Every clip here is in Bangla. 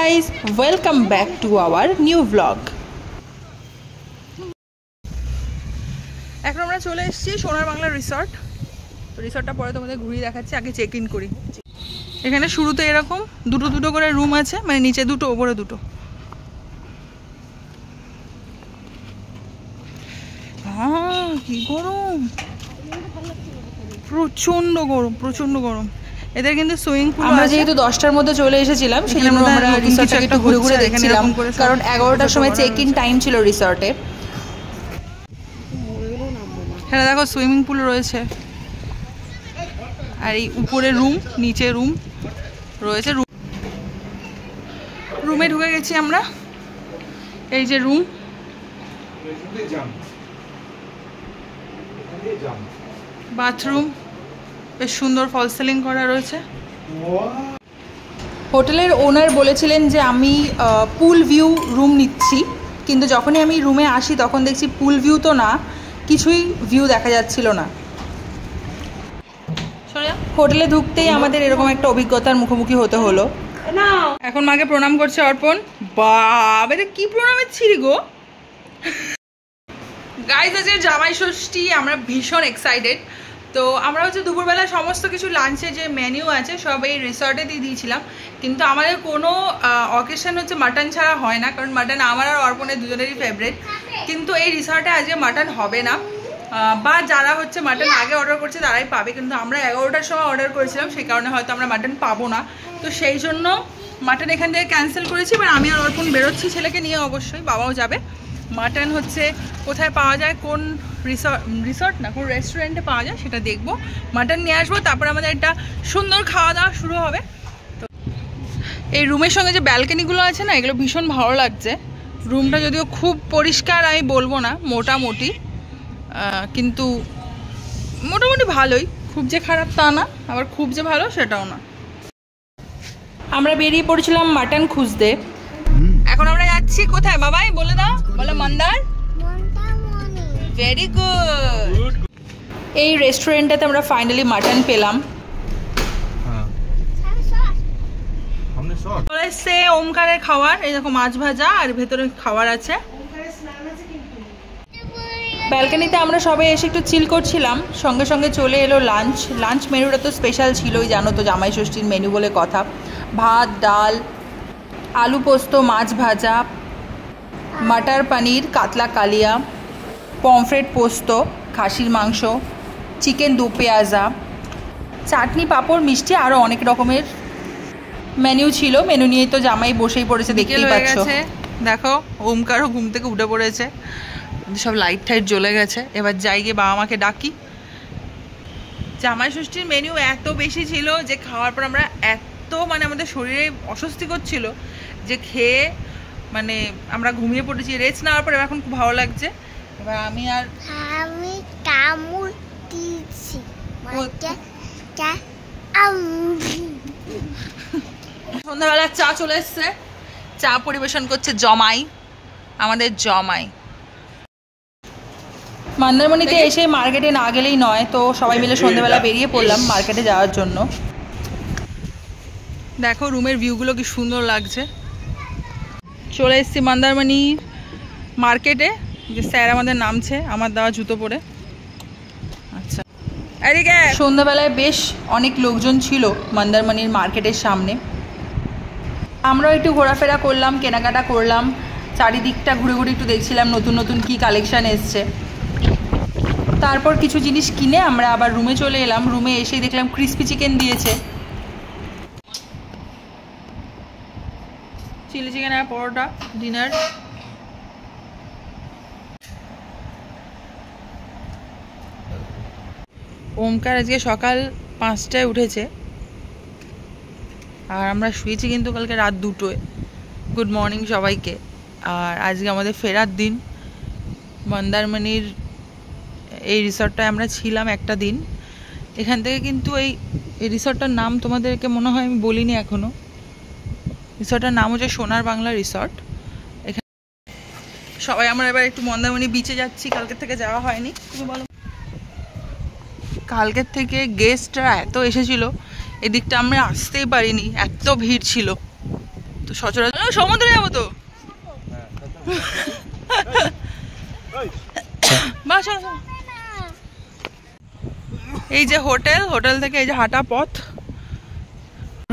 guys, welcome back to our new vlog. এখন আমরা চলে এসেছি সোনার বাংলা রিসর্ট। তো রিসর্টটা পরে তোমাদের ঘুরিয়ে দেখাচ্ছি, আগে চেক ইন করি। এখানে শুরুতে এরকম দুটো দুটো করে রুম আছে, মানে নিচে দুটো ওপরে দুটো। হ্যাঁ, কি গরম, প্রচন্ড গরম, প্রচন্ড গরম। এদের কিন্তু সুইমিং পুল, আমরা যেহেতু 10টার মধ্যে চলে এসেছিলাম সেজন্য আমরা রিসর্টটাকে একটু ঘুরে ঘুরে দেখছিলাম, কারণ 11টার সময় চেক ইন টাইম ছিল রিসর্টে। হ্যাঁ দেখো, সুইমিং পুল রয়েছে, আর এই উপরে রুম, নিচে রুম রয়েছে। রুমে ঢুকে গেছি আমরা, এই যে রুম, বাথরুম বেশ সুন্দর ফল সিলিং করা রয়েছে। হোটেলের ওনার বলেছিলেন যে আমি পুল ভিউ রুম নিচ্ছি, কিন্তু যখনই আমি রুমে আসি তখন দেখছি পুল ভিউ তো না, কিছুই ভিউ দেখা যাচ্ছিল না। হোটেলে ঢুকতেই আমাদের এরকম একটা অভিজ্ঞতার মুখোমুখি হতে হলো। এখন মাকে প্রণাম করছে অর্পণ। বাবা, এটা কি প্রণামের ছিরি গো। গাইজ, আজকে জামাই ষষ্ঠী, আমরা ভীষণ এক্সাইটেড। তো আমরা হচ্ছে দুপুরবেলা সমস্ত কিছু লাঞ্চে যে মেনু আছে সব এই রিসর্টে দিয়ে দিয়েছিলাম, কিন্তু আমাদের কোনো অকেশন হচ্ছে মাটন ছাড়া হয় না, কারণ মাটন আমার আর অর্পণের দুজনেরই ফেভারিট। কিন্তু এই রিসর্টে আজকে মাটন হবে না, বা যারা হচ্ছে মাটন আগে অর্ডার করছে তারাই পাবে, কিন্তু আমরা 11টার সময় অর্ডার করেছিলাম, সেই কারণে হয়তো আমরা মাটন পাবো না। তো সেই জন্য মাটন এখান থেকে ক্যান্সেল করেছি। এবার আমি আর অর্পণ বেরোচ্ছি ছেলেকে নিয়ে, অবশ্যই বাবাও যাবে। মাটন হচ্ছে কোথায় পাওয়া যায়, কোন রিসর্ট না কোন রেস্টুরেন্টে পাওয়া যায় সেটা দেখবো, মাটন নিয়ে আসবো, তারপর আমাদের একটা সুন্দর খাওয়া দাওয়া শুরু হবে। তো এই রুমের সঙ্গে যে ব্যালকনিগুলো আছে না, এগুলো ভীষণ ভালো লাগছে। রুমটা যদিও খুব পরিষ্কার আমি বলবো না, মোটামুটি, কিন্তু মোটামুটি ভালোই, খুব যে খারাপ তা না, আবার খুব যে ভালো সেটাও না। আমরা বেরিয়ে পড়েছিলাম মাটন খুঁজতে। এখন আমরা যাচ্ছি কোথায় বাবাই বলে দাও, বলে মন্দার। Very good. এই রেস্টুরেন্টটাতে আমরা ফাইনালি মাটন পেলাম। সে ওমকারের খাবার, এই দেখো মাছ ভাজা আর ভেতরে খাবার আছে। ব্যালকনিতে আমরা সবাই এসে একটু চিল করছিলাম, সঙ্গে সঙ্গে চলে এলো লাঞ্চ। লাঞ্চ মেনুটা তো স্পেশাল ছিলই, জানো তো জামাই ষষ্ঠীর মেনু বলে কথা। ভাত, ডাল, আলু পোস্ত, মাছ ভাজা, মটর পনির, কাতলা কালিয়া, পমফ্রেট পোস্ত, খাসির মাংস, চিকেন দু পেঁয়াজা, চাটনি, পাঁপড়, মিষ্টি, আরও অনেক রকমের মেনু ছিল। মেনু নিয়েই তো জামাই বসেই পড়েছে, দেখতেই পাচ্ছ। দেখো, ওমকারও ঘুম থেকে উঠে পড়েছে, সব লাইট টাইট জ্বলে গেছে। এবার যাই গিয়ে বাবা মাকে ডাকি। জামাই ষষ্ঠীর মেনু এত বেশি ছিল যে খাওয়ার পর আমরা মানে আমাদের শরীরে অস্বস্তি করছিল যে খেয়ে মানে আমরা ঘুমিয়ে পড়েছি। রেস্ট নেওয়ার পর এখন খুব ভালো লাগছে। এবার আমি কামড় দিয়েছি, সন্ধ্যাবেলা চা চলে এসছে, চা পরিবেশন করছে জমাই, আমাদের জমাই। মন্দারমণিতে এসে মার্কেটে না গেলেই নয়, তো সবাই মিলে সন্ধ্যাবেলা বেরিয়ে পড়লাম মার্কেটে যাওয়ার জন্য। দেখো রুমের ভিউগুলো কি সুন্দর লাগছে। চলে এসেছি মন্দারমণি মার্কেটে, যে স্যার আমাদের নামছে আমার দেওয়া জুতো পরে। আচ্ছা, এদিকে সন্ধ্যাবেলায় বেশ অনেক লোকজন ছিল মন্দারমণির মার্কেটের সামনে। আমরাও একটু ঘোরাফেরা করলাম, কেনাকাটা করলাম, চারিদিকটা ঘুরে ঘুরে একটু দেখছিলাম নতুন নতুন কি কালেকশান এসছে। তারপর কিছু জিনিস কিনে আমরা আবার রুমে চলে এলাম। রুমে এসেই দেখলাম ক্রিস্পি চিকেন দিয়েছে, চিলি চিকেন আর পরোটা ডিনার। ওমকার আজকে সকাল 5টায় উঠেছে, আর আমরা শুয়েছি কিন্তু কালকে রাত 2টোয়। গুড মর্নিং সবাইকে। আর আজকে আমাদের ফেরার দিন। মন্দারমণির এই রিসর্টটায় আমরা ছিলাম একটা দিন। এখান থেকে কিন্তু এই রিসর্টটার নাম তোমাদেরকে মনে হয় আমি বলিনি এখনও। রিসর্টটার নাম হচ্ছে সোনার বাংলা রিসর্ট। এখানে সবাই আমরা এবার একটু মন্দারমণি বিচে যাচ্ছি, কালকের থেকে যাওয়া হয়নি। তুমি বলো। কালকের থেকে গেস্টরা এত এসেছিল, এদিকটা আমরা আসতেই পারিনি, এত ভিড় ছিল। তো সচরাচর সমুদ্রে যাবো তো এই যে হোটেল থেকে এই যে হাঁটা পথ।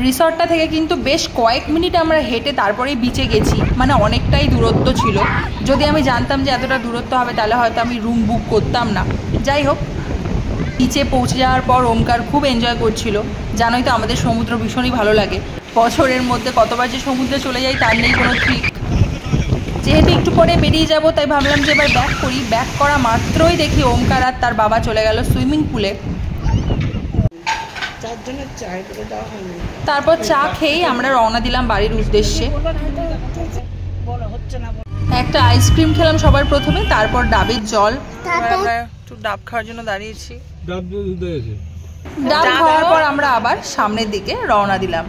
রিসর্টটা থেকে কিন্তু বেশ কয়েক মিনিট আমরা হেঁটে তারপরেই বিচে গেছি, মানে অনেকটাই দূরত্ব ছিল। যদি আমি জানতাম যে এতটা দূরত্ব হবে তাহলে হয়তো আমি রুম বুক করতাম না। যাই হোক, বিচে পৌঁছে যাওয়ার পর ওমকার খুব এনজয় করছিল। জানোই তো আমাদের সমুদ্র ভীষণই ভালো লাগে, বছরের মধ্যে কতবার যে সমুদ্রে চলে যাই তার নেই কোনো ঠিক। যেহেতু একটু পরে বেরিয়ে যাব তাই ভাবলাম যে এবার ব্যাক করি। ব্যাক করা মাত্রই দেখি ওমকার আর তার বাবা চলে গেল সুইমিং পুলে। তারপর চা খেয়েই আমরা রওনা দিলাম বাড়ির উদ্দেশ্যে। একটা আইসক্রিম খেলাম সবার প্রথমে, তারপর ডাবের জল। আমরা একটু ডাব খাওয়ার জন্য দাঁড়িয়েছি। ডাব খাওয়ার পর আমরা আবার সামনের দিকে রওনা দিলাম।